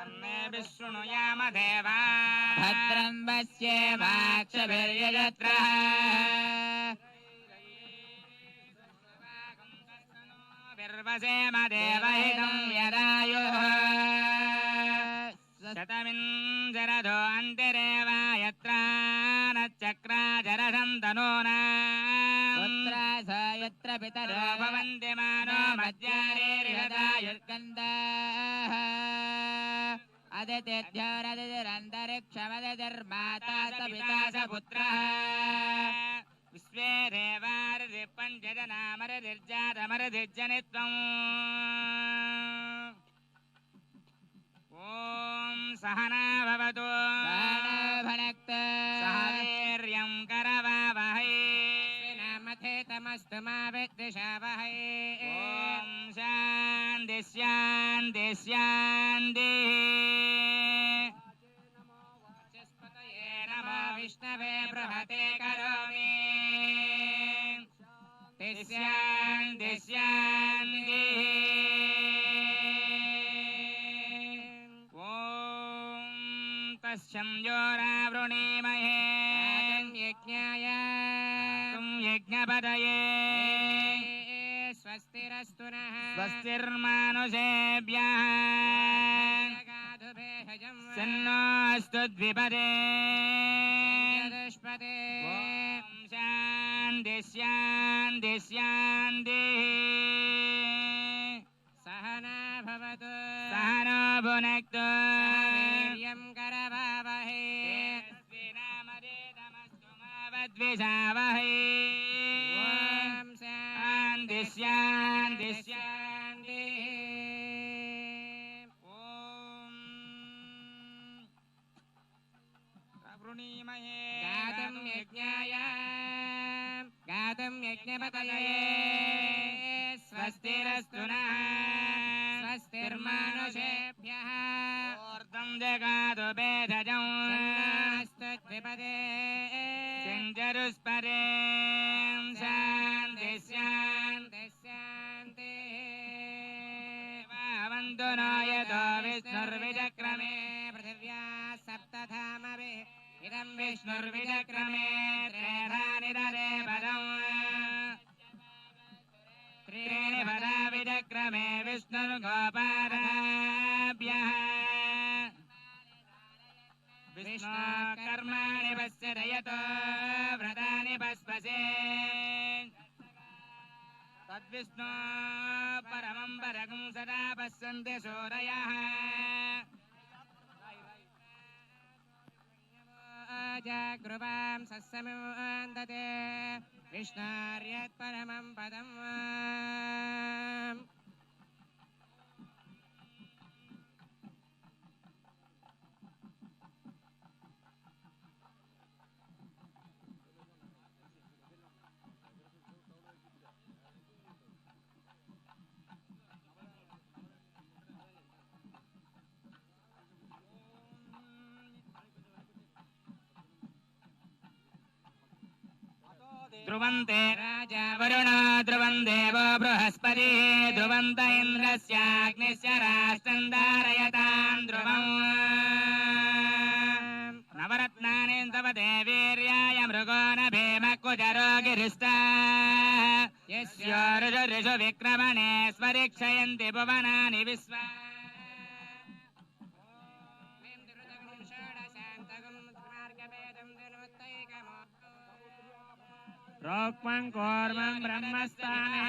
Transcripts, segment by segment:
कर्णे विशृणुयाम देवा भद्रं पश्येमाक्षभिर्यजत्रः विर्वसेम देवहितं यदायुः शतमिञ्जरधो अन्तिरेव यत्र नच्चक्राजरधं तनूनां यत्र पितरो भवन्ति मानो मध्यारेर्हृदायुर्गन्धाः अदितिर्धरदितिरन्तरिक्षमदितिर्माता स पिता स पुत्रः विश्वे देवारिति पञ्चजनामरिर्जातमरिर्जनित्वम् ॐ सहना भवतु भनक्तु सह वीर्यं करवावहै मथे तमस्तु मा विद्विषावहै ॐ शान्ति शान्ति शान्तिः नमो विष्णवे बृहते करोमि शान्ति शान्तिः ॐ तस्यं योरावृणीमहे यज्ञाय यज्ञपदये स्वस्तिरस्तु नः स्वस्तिर्मानुषेभ्यः सन्नोऽस्तु द्विपदे दुष्पदे ॐ शान्ति शान्ति शान्तिः सहना भवतु सहनो भुनक्तु वीर्यं करवावहै द्विषावहै ॐ शान्ति शान्ति शान्तिः वृणीमहे गातुं यज्ञाय गातुं यज्ञपतये स्वस्तिरस्तु नः स्वस्तिर्मानुषेभ्यः ऊर्ध्वं जगातु भेषजं सन्नास्तु द्विपदे सिञ्जरुस्परे शान्ति शान्ति शान्तिः वन्तु नो यतो विष्णुर्विचक्रमे पृथिव्या सप्तधामवे इदं विष्णुर्विचक्रमे त्रेधानि दरे पदम् त्रीणि पदा विचक्रमे विष्णुर्गोपादाभ्यः विष्णु कर्माणि पश्यति यतो व्रतानि पस्पसे तद्विष्णु परमं परगं सदा पश्यन्ति सूरयः जागृवां सस्समुन्दते विष्णार्यत् परमं पदम् ध्रुवन्ते राजा वरुणो ध्रुवं देवो बृहस्पतिः ध्रुवन्त इन्द्रस्याग्निश्च राष्ट्रं धारयतां ध्रुवम् नवरत्नानि तव देवीर्याय मृगो न भीम कुजरो गिरिष्टा यस्यो ऋषु विक्रमणे स्वरीक्षयन्ति भुवनानि विश्वा रोक्मं कौर्मं ब्रह्मस्थाने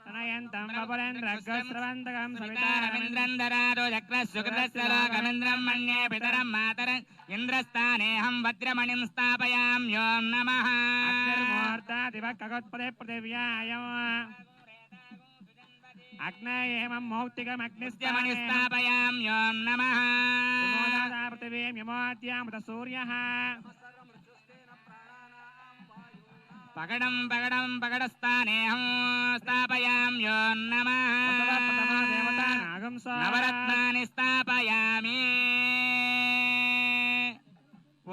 तनयन्तं वपुलेन्द्रग्रस्रवन्तकं सवितारमिन्द्रन्दरादो चक्रस्सुकृतस्य लोकमिन्द्रं मन्ये पितरं मातरं इन्द्रस्थानेऽहं वज्रमणिं स्थापयाम्यों नमः अग्निर्मूर्तादिवक्कगोत्पदे पृथिव्यायम् अग्नेयेमं मौक्तिकमग्निस्यमणि स्थापयाम्यों नमः पृथिवीं यमोद्यामृत सूर्यः पगडं पगडं पगडस्थानेऽहं स्थापयाम्यों नमः नवरत्नानि स्थापयामि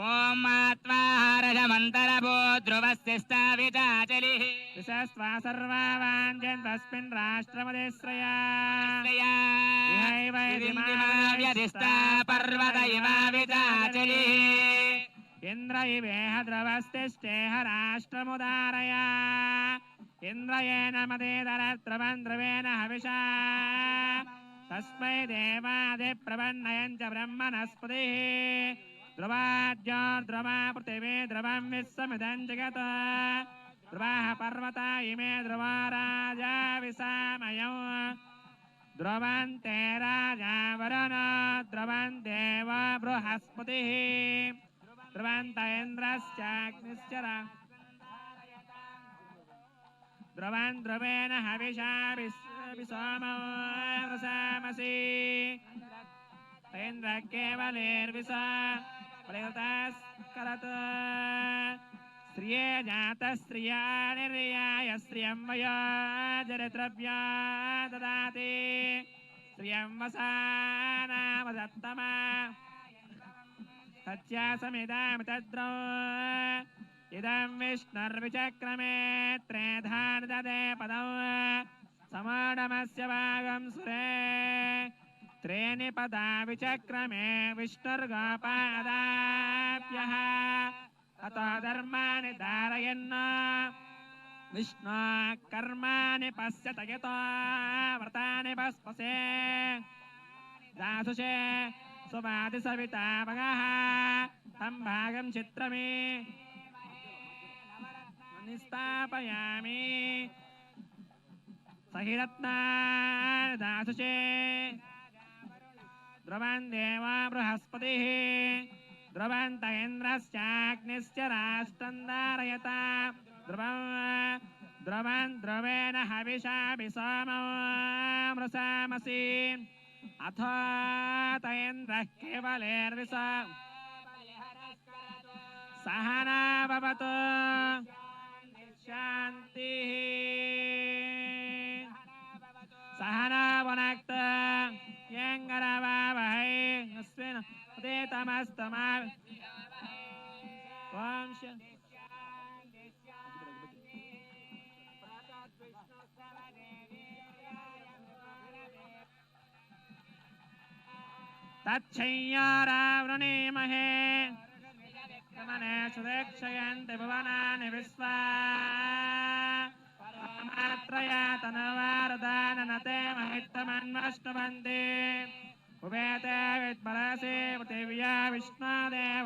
ॐ आत्माहारजमन्तरभो ध्रुवस्य स्थाविताचलिः विशस्त्वा सर्वावाञ्जन् तस्मिन् राष्ट्रमदेश्रया व्यधिष्ठा पर्वत इवाविचाचलिः इंद्र इवेह द्रवस्तिष्ठेह राष्ट्रमुदारय इंद्रयेन मदेदरद्रवन् द्रवेण हविषा तस्मै देवादिप्रवन्नयन् च ब्रह्मणस्पतिः ध्रुवाद्योर्ध्रुवा पृथिवी ध्रुवं विश्वमिदं जगत् ध्रुवाः पर्वता इमे ध्रुवा राजा विसामयौ ध्रुवन्ते राजा वरुण ध्रुवन्तेव बृहस्पतिः ध्रुवन्त इन्द्रश्चाग्निश्च ध्रुवन् ध्रुवेण हविषा विसोमो वृषामसि इन्द्र केवलेर्विषा प्रयुतस्करत् स्त्रिये जातस्त्रिया निर्याय श्रियं वया जरिद्रव्या ददाति श्रियं वसानामदत्तमा तस्यासमिदं तद्रौ इदं विष्णुर्विचक्रमे त्रेधान् ददे पदौ समाडमस्य भागं सुरे त्रीणि पदा विचक्रमे विष्णुर्गोपादाभ्यः अतो धर्माणि धारयन् विष्णु कर्माणि पश्यत यतो व्रतानि भस्मसे दासुषे सुवादिसविता भगः तं भागं चित्रमे निस्तापयामि सहिरत्ना दासुषे ध्रुवन् देवा बृहस्पतिः ध्रुवन्त इन्द्रश्चाग्निश्च राष्ट्रं धारयता ध्रुवन् ध्रुवेण हविषा विसोमो मृषामसि अथो त इन्द्रः केवलेर्विषा सहना भवतु शान्तिः सहना भुनक्तु यङ्गरवावहै अस्मिन् उदितमस्तमा तच्छय्यारावृणीमहे मने सुदक्षयन्ति भुवनानि विश्वा मात्रया तनवारदाननते महित्तमन्वष्टवन्ति उभेते विद्मरसे पृथिव्या विष्णुदेव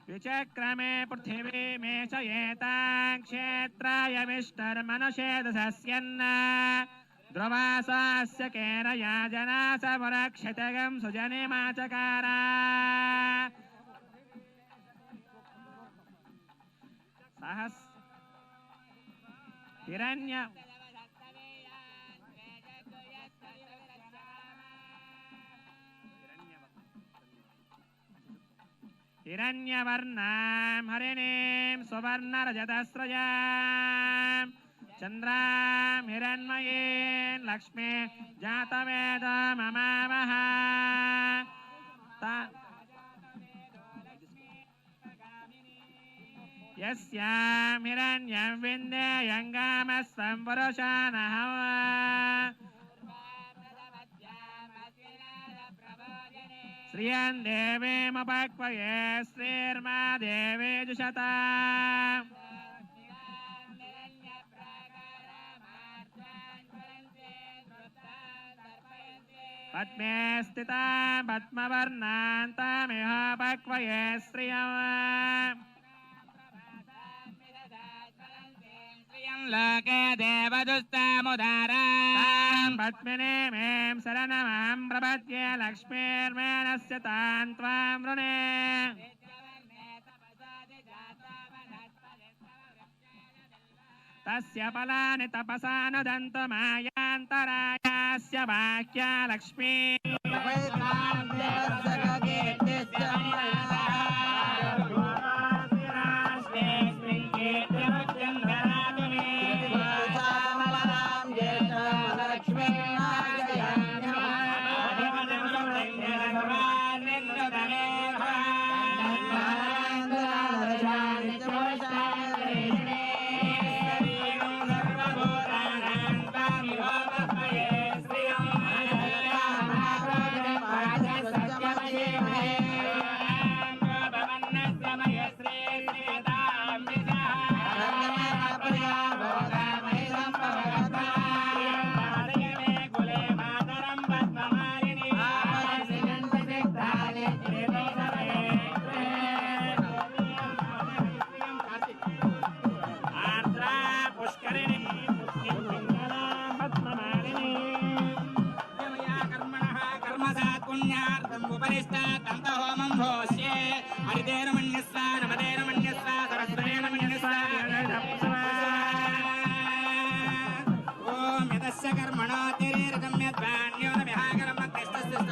विचक्रमे पृथिवी मेषयेतां क्षेत्राय विष्णुर्मनुषेदसस्यन् ध्रुवासास्य केरया जनास पुरक्षितगं सुजनिमाचकारा सहस् हिरण्य हिरण्यवर्णां हरिणीं सुवर्णरजतस्रजां चन्द्रां हिरण्मयीं लक्ष्मी जातवेद ममावः यस्यां हिरण्यं विन्देयङ्गामस्वं पुरुषानः श्रियं देवीमुपक्वये श्रीर्मा देवी जुषता पद्मे स्थितां पद्मवर्णान्तामिह पक्वये श्रियम् लोके देवदुस्तामुदारां पद्मिनीं शरणमहं प्रपद्ये लक्ष्मीर्मेणस्य तां त्वां वृणे तस्य फलानि तपसा नुदन्तु मायान्तरायास्य बाह्या लक्ष्मी नमितेन मन्यस्व नमतेन मन्यस्व सरस्वतेन मन्यस्व ओम यदस्य कर्मणोतिरेरकं यद्वान्यो न विहाकरं मध्यस्थस्य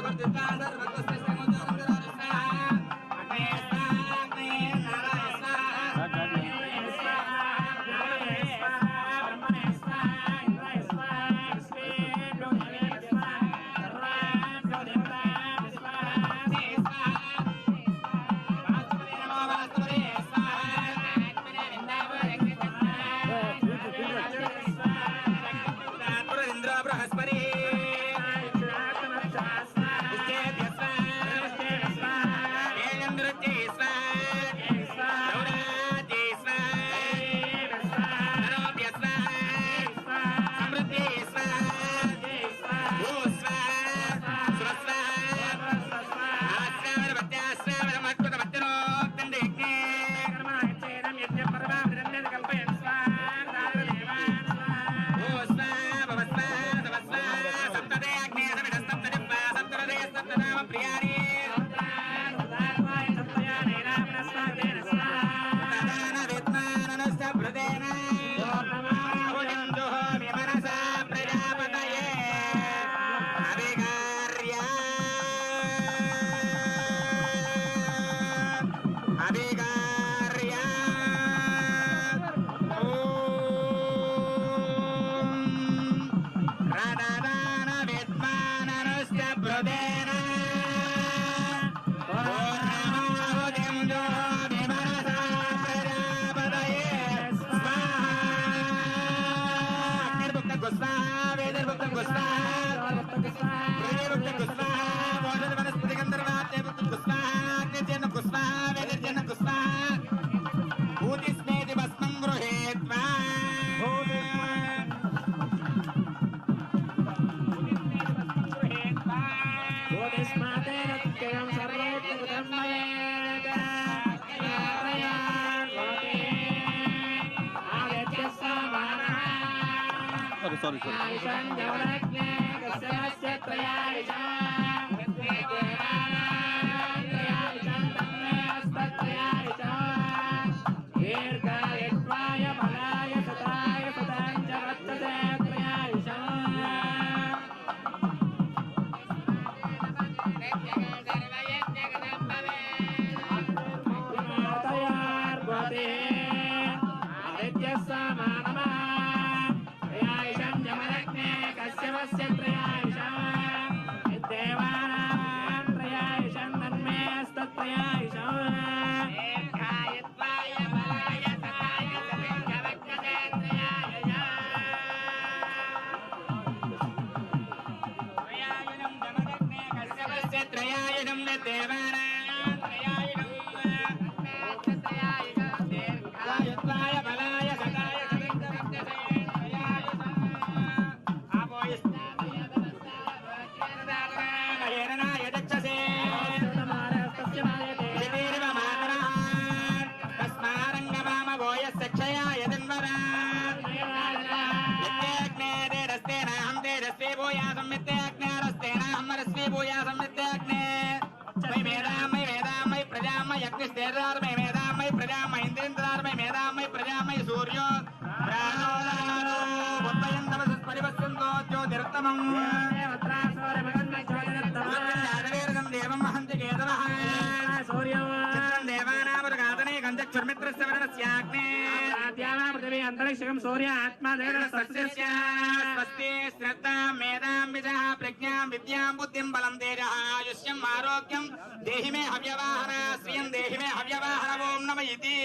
सूर्य आत्मा स्वस्ति श्रद्धा मेधां विजः प्रज्ञां विद्यां बुद्धिं बलं तेजः आयुष्यम् आरोग्यं देहि मे हव्यवाहन श्रियं देहि मे हव्यवाहन ओम नमः इति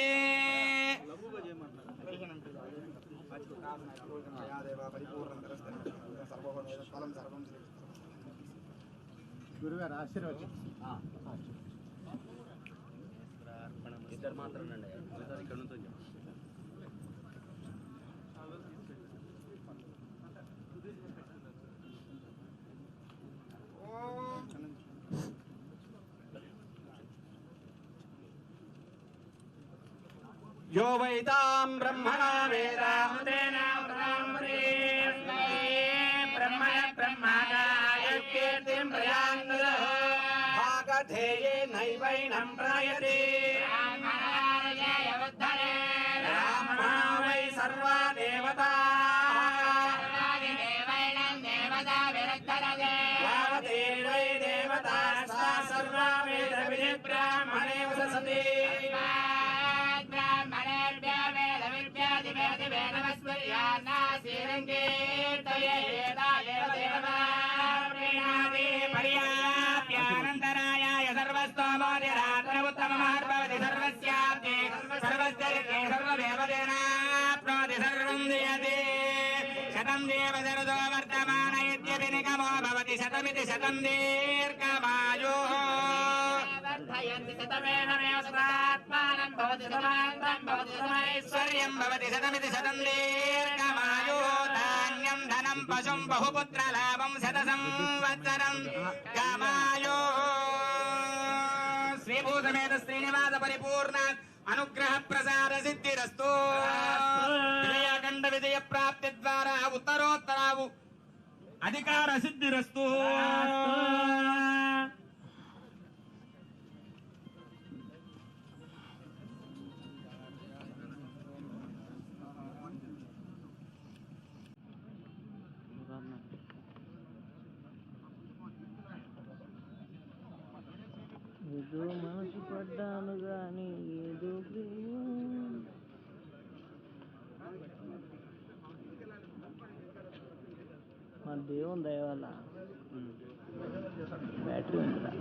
గురుగారు ఆశీర్వచనం ఇద్దరు మాత్రం అండి ఇక్కడ నుంచి यो वैतां ब्रह्मणा वेदामतेन ब्रह्मण ब्रह्मादाय कीर्तिं प्रयान्नुदः ध्येये नैवैनं प्रयते ब्राह्मणा वै सर्वा देवता यावते वै देवता सा सर्वा वेदविधि ब्राह्मणे वसति पर्याप्यानन्तरायाय सर्वस्तोमोदिरात्ममुत्तममार्भवति सर्वस्याप्ते सर्वस्य सर्वदेवतेनाप्नोति सर्वं दीयते शतं देवदरुदो वर्तमान इत्यपि निगमो भवति शतमिति शतं दीर्घमायुः ऐश्वर्यं भवति शतमिति शतं दीर्घमायुः धान्यं धनं पशुं बहुपुत्रलाभं शतसंवत्सरं कामायुः श्रीभूसमेत श्रीनिवास परिपूर्ण अनुग्रह प्रसाद सिद्धिरस्तु विजयाखंड विजय प्राप्ति द्वारा उत्तरोत्तरावु अधिकार सिद्धिरस्तु ఏదో మనసు పడ్డాను గాని ఏదో మా దేవుని దయ వల్ల బ్యాటరీ ఉందా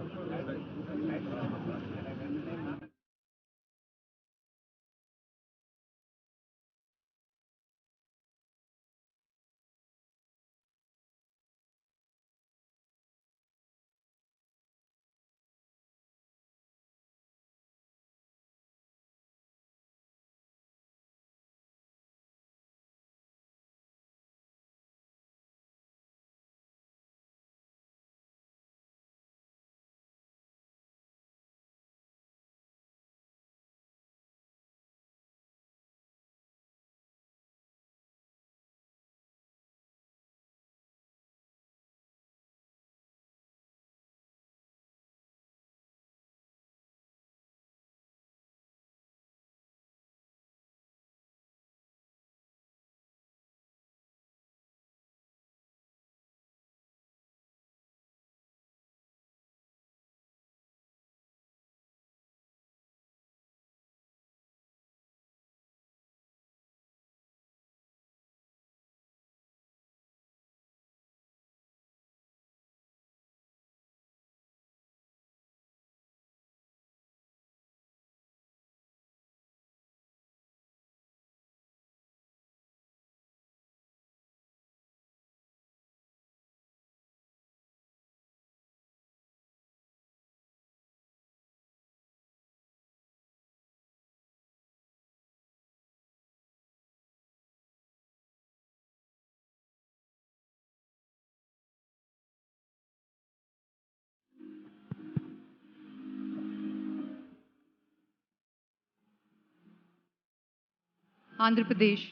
ఆంధ్రప్రదేశ్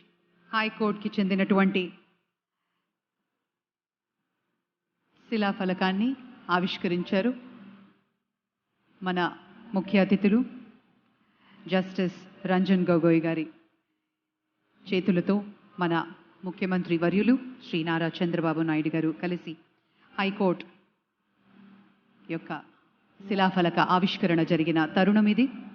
హైకోర్టుకి చెందినటువంటి శిలాఫలకాన్ని ఆవిష్కరించారు మన ముఖ్య అతిథులు జస్టిస్ రంజన్ గొగోయ్ గారి చేతులతో మన ముఖ్యమంత్రి వర్యులు శ్రీ నారా చంద్రబాబు నాయుడు గారు కలిసి హైకోర్టు యొక్క శిలాఫలక ఆవిష్కరణ జరిగిన తరుణం ఇది.